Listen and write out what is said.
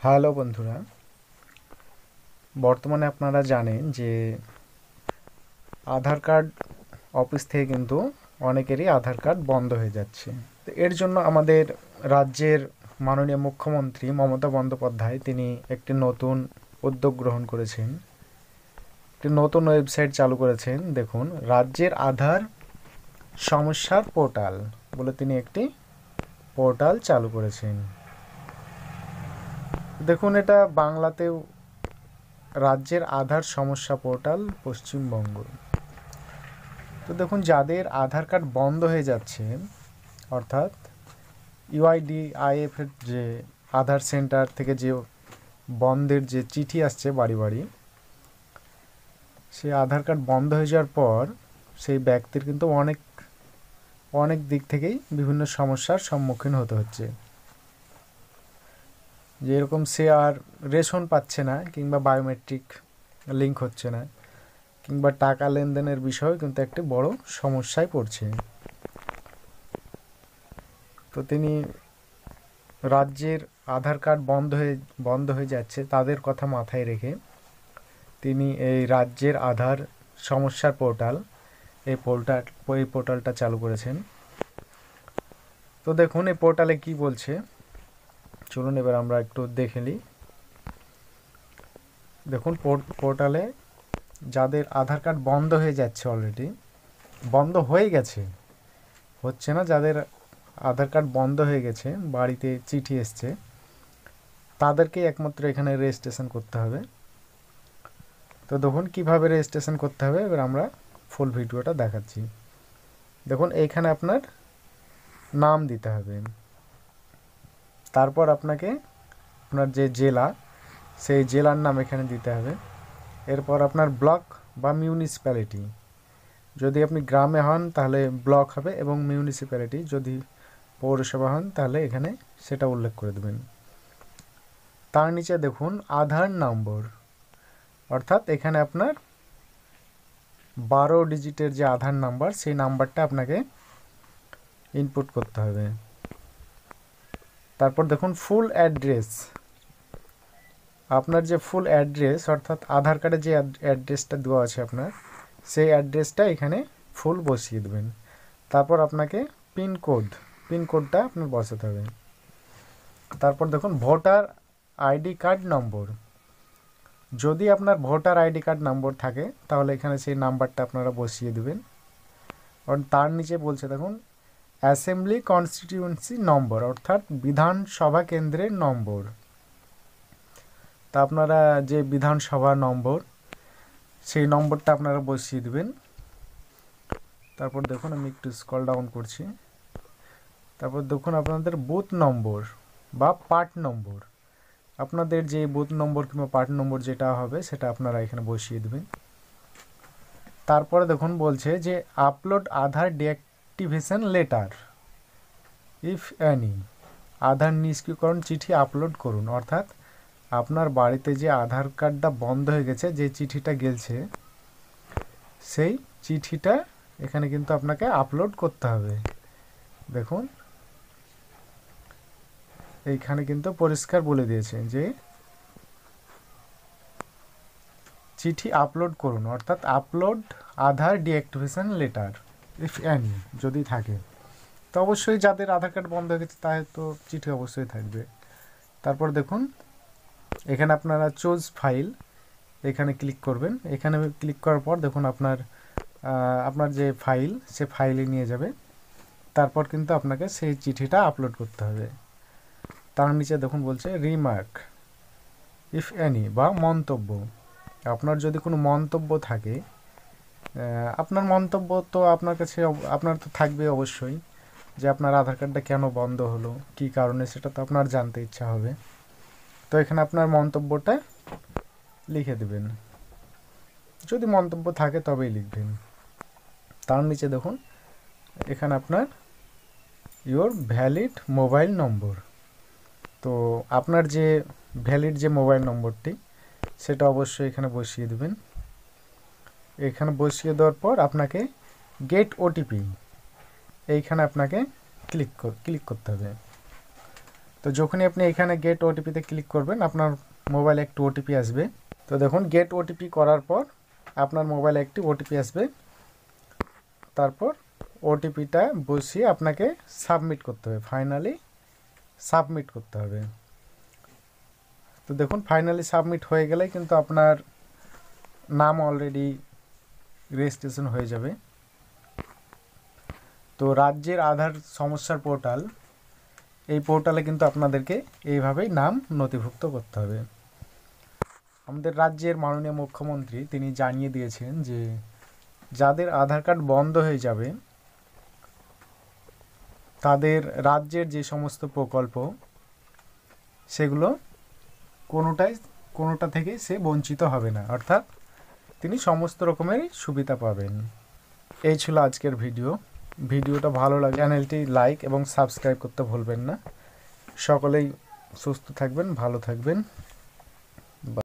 Hello বন্ধুরা, বর্তমানে আপনারা জানেন যে আধার কার্ড অফিস থেকে কিন্তু অনেকেরই আধার কার্ড বন্ধ হয়ে যাচ্ছে। তো এর জন্য আমাদের রাজ্যের মাননীয় মুখ্যমন্ত্রী মমতা বন্দ্যোপাধ্যায় তিনি একটি নতুন উদ্যোগ গ্রহণ করেছেন, একটি নতুন ওয়েবসাইট চালু করেছেন। দেখুন, রাজ্যের আধার সমস্যার পোর্টাল বলে তিনি একটি পোর্টাল চালু করেছেন। দেখুন, এটা বাংলাতেও রাজ্যের আধার সমস্যা পোর্টাল পশ্চিমবঙ্গ। তো দেখুন, যাদের আধার কার্ড বন্ধ হয়ে যাচ্ছে, অর্থাৎ ইউআইডিআইএফ এর যে আধার সেন্টার থেকে যে বন্ধের যে চিঠি আসছে বাড়ি বাড়ি, সেই আধার কার্ড বন্ধ হয়ে যাওয়ার পর সেই ব্যক্তির কিন্তু অনেক অনেক দিক থেকেই বিভিন্ন সমস্যার সম্মুখীন হতে হচ্ছে। যেরকম সে আর রেশন পাচ্ছে না, কিংবা বায়োমেট্রিক লিঙ্ক হচ্ছে না, কিংবা টাকা লেনদেনের বিষয়েও কিন্তু একটি বড় সমস্যায় পড়ছে। তো তিনি রাজ্যের আধার কার্ড বন্ধ হয়ে যাচ্ছে তাদের কথা মাথায় রেখে তিনি এই রাজ্যের আধার সমস্যার পোর্টাল এই পোর্টালটা চালু করেছেন। তো দেখুন, এই পোর্টালে কি বলছে, চলুন এবার আমরা একটু দেখে নিই। দেখুন, পোর্টালে যাদের আধার কার্ড বন্ধ হয়ে যাচ্ছে, অলরেডি বন্ধ হয়ে গেছে, হচ্ছে না, যাদের আধার কার্ড বন্ধ হয়ে গেছে, বাড়িতে চিঠি এসছে, তাদেরকেই একমাত্র এখানে রেজিস্ট্রেশন করতে হবে। তো দেখুন কিভাবে রেজিস্ট্রেশন করতে হবে, এবার আমরা ফুল ভিডিওটা দেখাচ্ছি। দেখুন, এইখানে আপনার নাম দিতে হবে, তারপর আপনাকে আপনার যে জেলা, সেই জেলার নাম এখানে দিতে হবে। এরপর আপনার ব্লক বা মিউনিসিপ্যালিটি, যদি আপনি গ্রামে হন তাহলে ব্লক হবে, এবং মিউনিসিপ্যালিটি যদি পৌরসভা হন তাহলে এখানে সেটা উল্লেখ করে দেবেন। তার নিচে দেখুন আধার নম্বর, অর্থাৎ এখানে আপনার 12 ডিজিটের যে আধার নাম্বার, সেই নাম্বারটা আপনাকে ইনপুট করতে হবে। তারপর দেখুন ফুল অ্যাড্রেস, আপনার যে ফুল অ্যাড্রেস, অর্থাৎ আধার কার্ডে যে অ্যাড্রেসটা দেওয়া আছে আপনার, সেই অ্যাড্রেসটা এখানে ফুল বসিয়ে দেবেন। তারপর আপনাকে পিনকোডটা আপনার বসাতে হবে। তারপর দেখুন ভোটার আইডি কার্ড নম্বর, যদি আপনার ভোটার আইডি কার্ড নম্বর থাকে তাহলে এখানে সেই নাম্বারটা আপনারা বসিয়ে দেবেন। কারণ তার নিচে বলছে দেখুন অ্যাসেম্বলি কনস্টিটিউয়েন্সি নম্বর, অর্থাৎ বিধানসভা কেন্দ্রের নম্বর। তা আপনারা যে বিধানসভা নম্বর, সেই নম্বরটা আপনারা বসিয়ে দেবেন। তারপর দেখুন, আমি একটু স্ক্রল ডাউন করছি। তারপর দেখুন আপনাদের বুথ নম্বর বা পার্ট নম্বর, আপনাদের যে বুথ নম্বর কিংবা পার্ট নম্বর যেটা হবে সেটা আপনারা এখানে বসিয়ে দেবেন। তারপরে দেখুন বলছে যে upload Aadhaar deactivation letter if any, Aadhaar নিষ্ক্রিয়করণ চিঠি আপলোড করুন। অর্থাৎ আপনার বাড়িতে যে আধার কার্ডটা বন্ধ হয়ে গেছে, যে চিঠিটা গেছে, সেই চিঠিটা এখানে কিন্তু আপনাকে আপলোড করতে হবে। দেখুন এইখানে কিন্তু পরিষ্কার বলে দিয়েছে যে চিঠি আপলোড করুন, অর্থাৎ upload Aadhaar deactivation letter if any, যদি থাকে। তো অবশ্যই যাদের আধার কার্ড বন্ধ হয়ে গেছে তাদের তো চিঠি অবশ্যই থাকবে। তারপর দেখুন এখানে আপনারা চুজ ফাইল, এখানে ক্লিক করবেন। এখানে ক্লিক করার পর দেখুন আপনার যে ফাইল, সে ফাইলে নিয়ে যাবে। তারপর কিন্তু আপনাকে সেই চিঠিটা আপলোড করতে হবে। তার নিচে দেখুন বলছে রিমার্ক ইফ এনি, বা মন্তব্য। আপনার যদি কোনো মন্তব্য থাকে, আপনার মন্তব্য তো আপনার কাছে আপনার তো থাকবে অবশ্যই, যে আপনার আধার কার্ডটা কেন বন্ধ হলো, কী কারণে, সেটা তো আপনার জানতে ইচ্ছা হবে। তো এখানে আপনার মন্তব্যটা লিখে দেবেন, যদি মন্তব্য থাকে তবেই লিখবেন। তার নিচে দেখুন এখানে আপনার ইওর ভ্যালিড মোবাইল নম্বর, তো আপনার যে ভ্যালিড যে মোবাইল নম্বরটি, সেটা অবশ্যই এখানে বসিয়ে দেবেন। এখানে বসিয়ে দেওয়ার পর আপনাকে গেট ওটিপি, এইখানে আপনাকে ক্লিক করতে হবে। তো যখনই আপনি এখানে গেট ওটিপিতে ক্লিক করবেন আপনার মোবাইলে একটি ওটিপি আসবে। তো দেখুন গেট ওটিপি করার পর আপনার মোবাইলে একটি ওটিপি আসবে। তারপর ওটিপিটা বসিয়ে আপনাকে সাবমিট করতে হবে, ফাইনালি সাবমিট করতে হবে। তো দেখুন ফাইনালি সাবমিট হয়ে গেলে কিন্তু আপনার নাম অলরেডি রেজিস্ট্রেশন হয়ে যাবে। তো রাজ্যের আধার সমস্যার পোর্টাল, এই পোর্টালে কিন্তু আপনাদেরকে এইভাবেই নাম নথিভুক্ত করতে হবে। আমাদের রাজ্যের মাননীয় মুখ্যমন্ত্রী তিনি জানিয়ে দিয়েছেন যে যাদের আধার কার্ড বন্ধ হয়ে যাবে তাদের রাজ্যের যে সমস্ত প্রকল্প সেগুলো কোনোটা থেকে সে বঞ্চিত হবে না, অর্থাৎ তিনি সমস্ত রকমের সুবিধা পাবেন। এই ছিল আজকের ভিডিওটা ভালো লাগে চ্যানেলটি লাইক এবং সাবস্ক্রাইব করতে ভুলবেন না। সকলেই সুস্থ থাকবেন, ভালো থাকবেন।